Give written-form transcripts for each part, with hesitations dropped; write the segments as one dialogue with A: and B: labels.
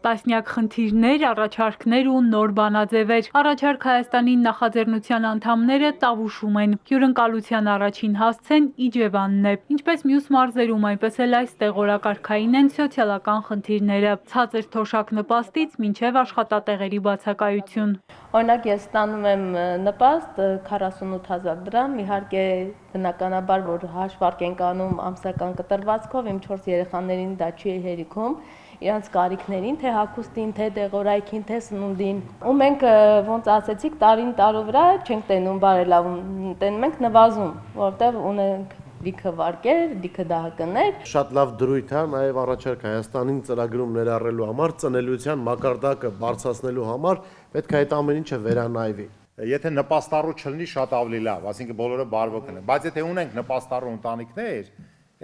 A: տասնյակ խնդիրներ, առաջարկներ ու նոր բանաձևեր։ Առաջարկ Հայաստանի նախաձեռնության անդամները տավուշում են։ Հյուրընկալության առաջին հասցեն Իջևանն է։ Ինչպես մյուս մարզերում, այնպես էլ այստեղ օրակարգային են սոցիալական խնդիրները։ Ցածր թոշակ նպաստից մինչև աշխատատեղերի բացակայություն։
B: Օրինակ ես ստանում եմ նպաստ 48,000 դրամ, իհարկե բնականաբար, որ հաշվարկ ենք անում ամսական կտրվածքով, իմ 4 երեխաներին դա չի հերիքում, իրանց կարիքներին, թե հագուստին, թե դեղորայքին, թե սնունդին։ Ու մենք ոնց ասեցիք, տարին տարու վրա չենք տենում բարելավում, տենում ենք նվազում, որտեղ ունենք լիքը վարկեր, լիքը դահակներ։
C: Շատ լավ դրույթ է, նաև առաջարկ Հայաստանին ծրագրում ներառելու համար, ծնելիության մակարդակը բարձրացնելու համար պետք է այդ ամեն ինչը վերանայվի։
D: Եթե նպաստառու չլինի, շատ ավելի լավ, այսինքն բոլորը բարվոք են։ Բայց եթե ունենք նպաստառու ընտանիքներ,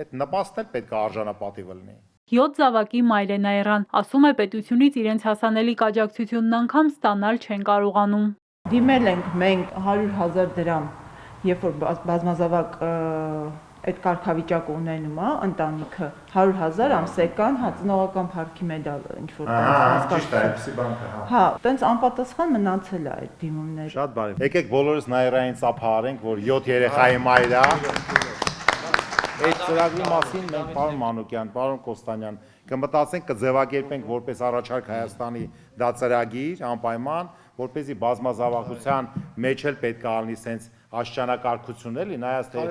D: այդ նպաստն էլ պետք է արժանապատիվ լինի։
A: 7 զավակի մայր է Նաիրան, ասում է պետությունից իրենց հասանելիք աջակցությունն անգամ ստանալ չեն կարողանում։
E: Դիմել ենք մենք 100,000 դրամ, երբ որ բազմազավակ այդ կարգավիճակը ունենում է ընտանիքը 100,000 ամսական ծնողական փառքի մեդալը ինչ որ
D: Ճիշտ է, այդպեսի բան կա։
E: Հա, տենց անպատասխան մնացել է այդ դիմումները։
D: Շատ բարի։ Եկեք բոլորս Նաիրային ծափահարենք, որ 7 երեխայի մայր է։ Այդ ծրագրի մասին մենք պարոն Մանուկյան, պարոն Կոստանյան կմտածենք, կձևակերպենք որպես առաջարկ Հայաստանի դա ծրագիր անպայման, որպեսզի բազմազավակության մեջ էլ պետք է լինի սենց աշճանակարգություն էլի, նայած թե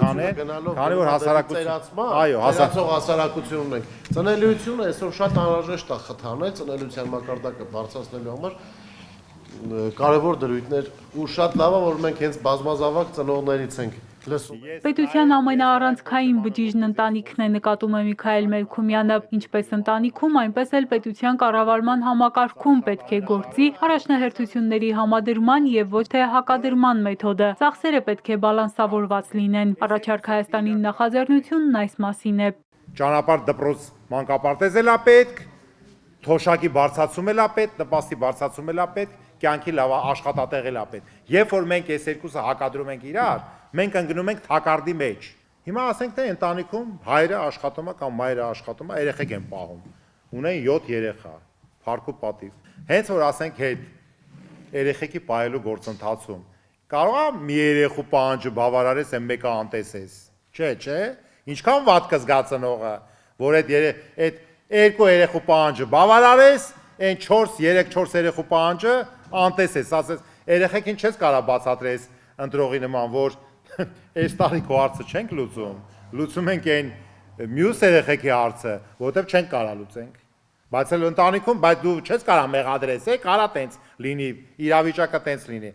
D: քանի որ հասարակությունը այո,
C: հասարակություն ունենք։ Ծնելիությունը այսօր շատ անհրաժեշտ է խթանել ծնելիության մակարդակը բարձրացնելու համար կարևոր դրույթներ ու շատ լավ է, որ մենք հենց բազմազավակ ծնողներից ենք լսում։
A: Պետության ամենաառանցքային բջիջն ընտանիքն է, նկատում է Միքայել Մելքումյանը։ Ինչպես ընտանիքում, այնպես էլ պետության կառավարման համակարգում պետք է գործի առաջնահերթությունների համադրման եւ ոչ թե հակադրման մեթոդը։ Ծախսերը պետք է բալանսավորված լինեն։ Առաջարկ Հայաստանի նախաձեռնությունն այս մասին է։
D: Ճանապարհ դպրոց մանկապարտեզ էլ է պետք, թոշակի բարձրացում էլ է պետք, նպաստի բարձրացում էլ է պետք, կյանքի լավ աշխատատեղ էլ է պետք։ Երբ որ մենք այս երկուսը հակադրում ենք իրար, մենք ընկնում ենք թակարդի մեջ։ Հիմա ասենք թե ընտանիքում հայրը աշխատում է կամ մայրը աշխատում է, երեխեք են պահում։ Ունեն 7 երեխա, փառք ու պատիվ։ Հենց որ ասենք հետ երեխեքի պահելու գործընթացում կարող է մի երեխու պահանջը բավարարես, այն մեկը անտեսես։ Չէ։ Ինչքան վատ կզգա ծնողը, որ այդ երկու երեխու պահանջը բավարարես, այն 3-4 երեխու պահանջը անտեսես, ասես երեխեքին չես կարող բացատրես ընտրողի նման, որ այս տարի քո հարցը չենք լուծում, լուծում ենք այն մյուս երեխեքի հարցը, որովհետև չենք կարող լուծենք։ Բայց էլ ընտանիքում, բայց դու չես կարող մեղադրես, կարա տենց լինի, իրավիճակը տենց լինի։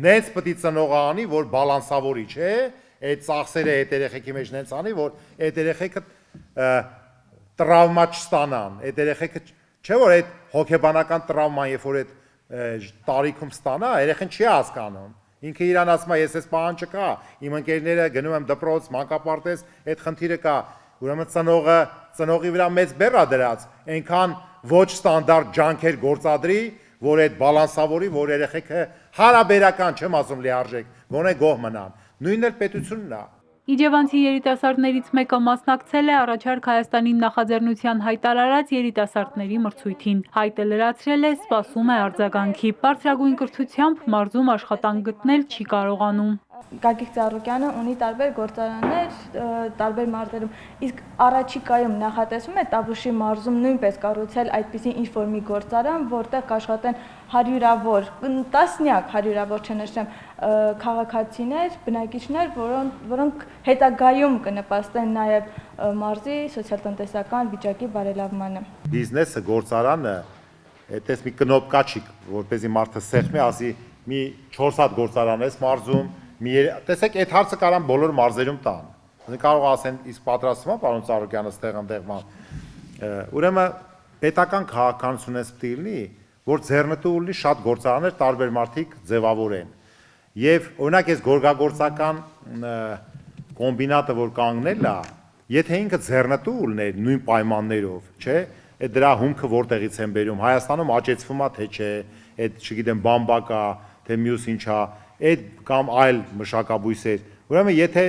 D: Նենց պետք է ծնողը անի, որ բալանսավորի, չէ՞, այդ ծախսերը այդ երեխեքի մեջ նենց անի, որ այդ երեխեքը տրավմա չստանան, այդ երեխեքը չէ որ այդ հոգեբանական տրավման, երբ որ այդ տարիքում ստանա, երեխան չի հասկանում։ Ինքը իրան ասում է, ես այս պահանջը կա, իմ ընկերները գնում եմ դպրոց, մանկապարտեզ, այդ խնդիրը կա, ուրեմն ծնողի վրա մեծ բեռ է դրած, այնքան ոչ ստանդարտ ջանքեր գործադրի, որ այդ բալանսավորի, որ երեխեքը հարաբերական, չեմ ասում լիարժեք, գոնե գոհ մնան։ Նույնն էլ պետությունն է։
A: Իջևանցի երիտասարդներից մեկը մասնակցել է առաջարկ Հայաստանի նախաձեռնության հայտարարած երիտասարդների մրցույթին։ Հայտը լրացրել է, սպասում է արձագանքի։ Բարձրագույն կրթությամբ մարզում աշխատանք գտնել չի կարողանում։
F: Գագիկ Ծառուկյանը ունի տարբեր գործարաններ, տարբեր մարզերում, իսկ առաջիկայում նախատեսվում է Տավուշի մարզում նույնպես կառուցել այդպիսի ինչ-որ մի գործարան, որտեղ կաշխատեն հարյուրավոր, տասնյակ հարյուրավոր չնշեմ, քաղաքացիներ, բնակիչներ, որոնք հետագայում կնպաստեն նաև մարզի սոցիալ-տնտեսական վիճակի բարելավմանը։
D: Բիզնեսը, գործարանը, այդպես մի կնոպկա չի, որպեսզի մարդը սեղմի, ասի մի 4 հատ գործարան ես մարզում, տեսեք, այդ հարցը կարան բոլոր մարզերում տան։ Կարող ասեն, իսկ պատրաստվում է պարոն Ծառուկյանը ստեղ ընդեղման։ Ուրեմն պետական քաղաքականությունից պետք է լինի, որ ձեռնտու լինի շատ գործարաններ տարբեր մարդիկ ձևավորեն։ Եվ օրինակ այս գորգագործական կոմբինատը, որ կանգնել է, եթե ինքը ձեռնտու լիներ նույն պայմաններով, չէ՞, այդ դրա հումքը որտեղից են բերում, Հայաստանում աճեցվում է թե չէ, այդ չգիտեմ բամբակ է, թե մյուս ինչ է, այդ կամ այլ մշակաբույսեր։ Ուրեմն եթե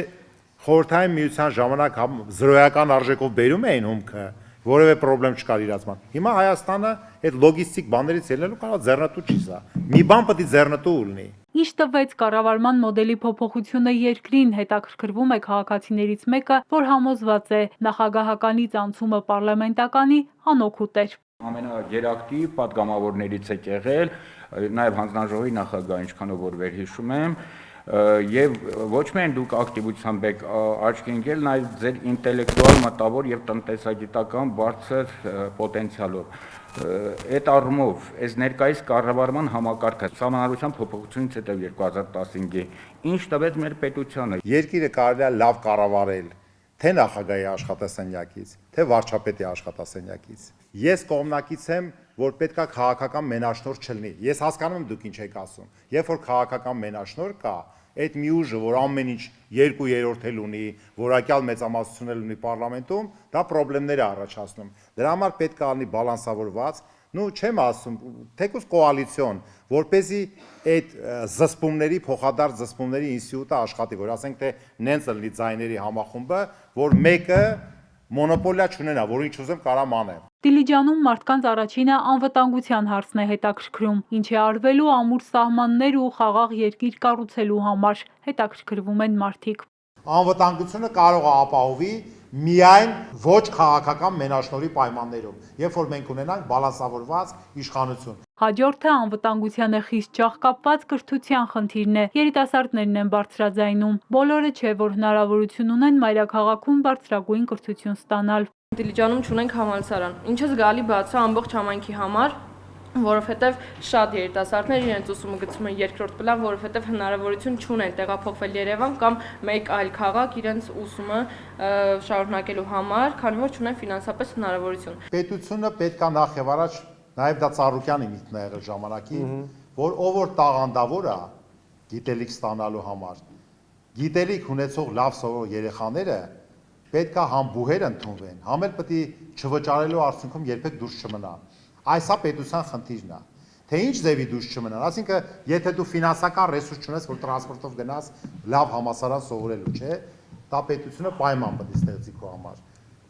D: խորհրդային միության ժամանակ զրոյական արժեքով բերում էին հումքը, որևէ խնդրեմ չկար իրացման։ Հիմա Հայաստանը այդ լոգիստիկ բաներից ելնելու կարող ձեռնտու չի սա։ Մի բան պետք է ձեռնտու լինի։
A: Ինչ տվեց կառավարման մոդելի փոփոխությունը երկրին, հետաքրքրվում է քաղաքացիներից մեկը, որ համոզված է նախագահականից անցումը պարլամենտականի անօգուտ էր։
G: Ամենագերակտիվ պատգամավորներից եք եղել, նաև հանձնաժողովի նախագահ, ինչքանով որ վերհիշում եմ, եւ ոչ միայն դուք ակտիվությամբ եք աչքի ընկել, նաև ձեր ինտելեկտուալ մտավոր եւ տնտեսագիտական բարձր պոտենցիալով։ Այդ առումով, այս ներկայիս կառավարման համակարգը սահմանադրության փոփոխությունից հետո 2015-ի ինչ տվեց մեր պետությանը։
D: Երկիրը կարելի է լավ կառավարել, թե նախագահի աշխատասենյակից, թե վարչապետի աշխատասենյակից։ Ես կողմնակից եմ, որ պետքա քաղաքական մենաշնորհ չլինի։ Ես հասկանում եմ դուք ինչ եք ասում։ Երբ որ քաղաքական մենաշնորհ կա, այդ մի ուժը, որ ամեն ինչ 2/3 էլ ունի, որակյալ մեծամասնություն էլ ունի պարլամենտում, դա խնդիրներ է առաջացնում։ Դրա համար պետք է լինի բալանսավորված, նու չեմ ասում, թեկուզ կոալիցիոն, որպեսզի այդ զսպումների, փոխադարձ զսպումների ինստիտուտը աշխատի, որ ասենք թե նենց լինի ձայների համախումբը, որ մեկը մոնոպոլիա չունենա, որ ինչ ուզեմ կարամ անեմ։
A: Դիլիջանում մարդկանց առաջինը անվտանգության հարցն է հետաքրքրում, ինչ է արվելու ամուր սահմաններ ու խաղաղ երկիր կառուցելու համար, հետաքրքրվում են մարդիկ։
D: Անվտանգությունը կարող է ապահովի միայն ոչ քաղաքական մենաշնորհի պայմաններում, երբ որ մենք ունենանք բալանսավորված իշխանություն։
A: Հաջորդը անվտանգության է խիստ ջախկապված կրթության խնդիրն է։ Երիտասարդներն են բարձրաձայնում։ Բոլորը չէ, որ հնարավորություն ունեն մայրաքաղաքում բարձրագույն կրթություն ստանալ։
H: Դիլիջանում չունենք համալսարան, ինչը զգալի բաց է ամբողջ համայնքի համար, որովհետև շատ երիտասարդներ իրենց ուսումը գցում են երկրորդ պլան, որովհետև հնարավորություն չունեն տեղափոխվել Երևան կամ մեկ այլ քաղաք իրենց ուսումը շարունակելու համար, քանի որ չունեն ֆինանսապես հնարավորություն։
D: Պետությունը պետք է նախ եւ առաջ, նաեւ դա Ծառուկյանի միտքն է եղել ժամանակին, որ ով որ տաղանդավոր է գիտելիք ստանալու համար, գիտելիք ունեցող լավ սովոր երեխաները պետք է համ բուհեր ընդունվեն, համ էլ պետք է չվճարելու արդյունքում երբեք դուրս չմնան։ Այս է պետության խնդիրն է։ Թե ինչ ձևի դուրս չմնան, ասինքն եթե դու ֆինանսական ռեսուրս չունես, որ տրանսպորտով գնաս լավ համալսարան սովորելու, չէ, դա պետությունը պայման պետք է ստեղծի քո համար։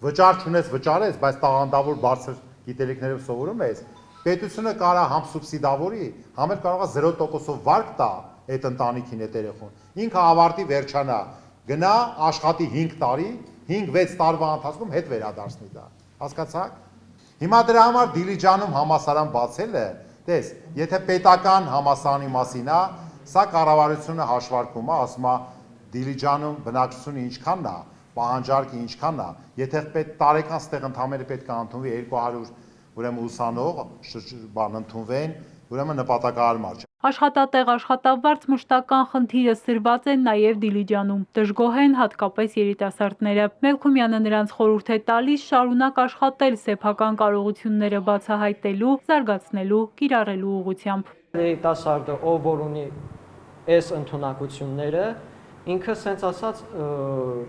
D: Վճար չունես, վճարես, բայց տաղանդավոր բարձր գիտելիքներով սովորում ես, պետությունը կարա համ սուբսիդավորի, համ էլ կարող է 0%-ով վարկ տա այդ ընտանիքին այդ երեխուն։ Ինքը ավարտի վերջանա, գնա աշխատի 5 տարի, 5-6 տարվա ընթացքում հետ վերադարձնի դա։ Հասկացաք։ Հիմա դրա համար Դիլիջանում համալսարան բացելը, տես, եթե պետական համալսարանի մասին է, սա կառավարությունը հաշվարկում է, ասում է Դիլիջանում բնակչությունը ինչքանն է, պահանջարկը ինչքանն է, եթե տարեկան ստեղ ընդհանրապես պետք է ընդունվի 200 ուրեմն ուսանող բան ընդունվեն, ուրեմն նպատակահարմար չէ։
A: Աշխատատեղ աշխատավարձ մշտական խնդիրը սրված է նաև Դիլիջանում։ Դժգոհ են հատկապես երիտասարդները։ Մելքումյանը նրանց խորհուրդ է տալիս շարունակ աշխատել սեփական կարողությունները բացահայտելու, զարգացնելու, կիրառելու ուղղությամբ։
I: Երիտասարդը, ով որ ունի այս ընդունակությունները, ինքը սենց ասած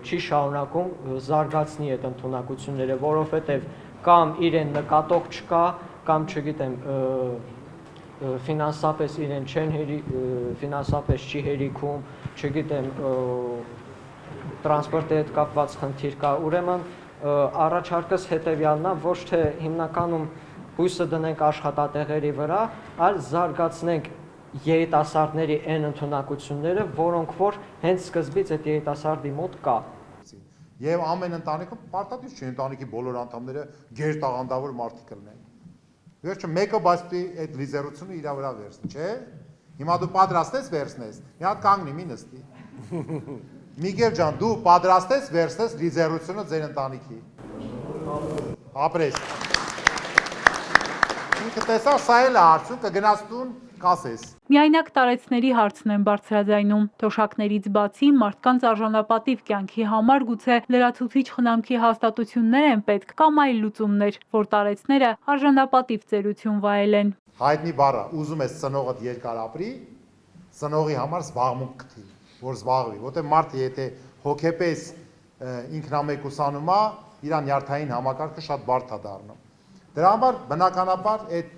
I: չի շարունակում զարգացնի այդ ընդունակությունները, որովհետև կամ իրեն նկատող չկա, կամ չգիտեմ ֆինանսապես իրեն ֆինանսապես չի հերիքում, չգիտեմ տրանսպորտի հետ կապված խնդիր կա, ուրեմն առաջարկս հետևյալն է, ոչ թե հիմնականում հույսը դնենք աշխատատեղերի վրա, այլ զարգացնենք երիտասարդների այն ընդունակությունները, որոնք որ հենց սկզբից այդ երիտասարդի մոտ կա։
D: Եվ ամեն ընտանիքում պարտադիր չէ ընտանիքի բոլոր անդամները գերտաղանդավոր մարդիկ լինեն։ Վերջը մեկը բայց պետք է այդ լիզերությունը իր վրա վերցնի, չէ՞։ Հիմա դու պատրաստ ես վերցնես, մի հատ կանգնի, մի նստի։ Միգել ջան, դու պատրաստ ես վերցնես լիզերությունը ձեր ընտանիքի։ Ապրես։ Ինքը տեսա, սա էլ է արդյունքը, գնաս տուն, կասես։
A: Միայնակ տարեցների հարցն են բարձրաձայնում։ Թոշակներից բացի մարդկանց արժանապատիվ կյանքի համար գուցե լրացուցիչ խնամքի հաստատություններ են պետք կամ այլ լուծումներ, որ տարեցները արժանապատիվ ծերություն վայելեն։
D: Հայտնի բառը, ուզում ես ծնողդ երկար ապրի, ծնողի համար զբաղմունք գտի, որ զբաղվի, որտեղ մարդը եթե հոգեպես ինքնամեկուսանում է, իր նյարդային համակարգը շատ բարդ է դառնում։ Դրա համար բնականաբար այդ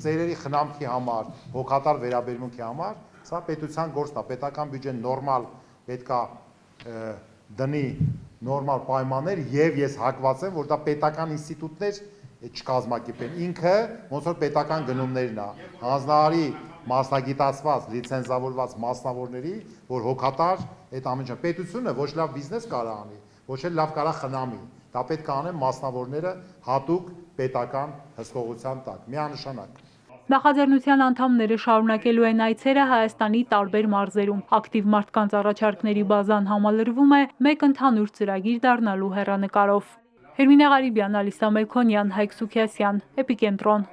D: ծերերի խնամքի համար, հոգատար վերաբերմունքի համար, սա պետության գործն է, պետական բյուջեն նորմալ պետքա դնի նորմալ պայմաններ եւ ես հակված եմ, որ դա պետական ինստիտուտներ չկազմակերպեն։ Ինքը ոնց որ պետական գնումներն է, հանձնարարի մասնագիտացված, լիցենզավորված մասնավորների, որ հոգատար այդ ամենը պետությունը ոչ լավ բիզնես կարա անի, ոչ էլ լավ կարա խնամի։ Դա պետք է անեն մասնավորները հատուկ պետական հսկողության տակ, միանշանակ։
A: Նախաձեռնության անդամները շարունակելու են այցերը Հայաստանի տարբեր մարզերում։ Ակտիվ մարդկանց առաջարկների բազան համալրվում է մեկ ընդհանուր ծրագիր դառնալու հեռանկարով։ Հերմինե Ղարիբյան, Ալիսա Մելքոնյան, Հայկ Սուքիասյան, Էպիկենտրոն։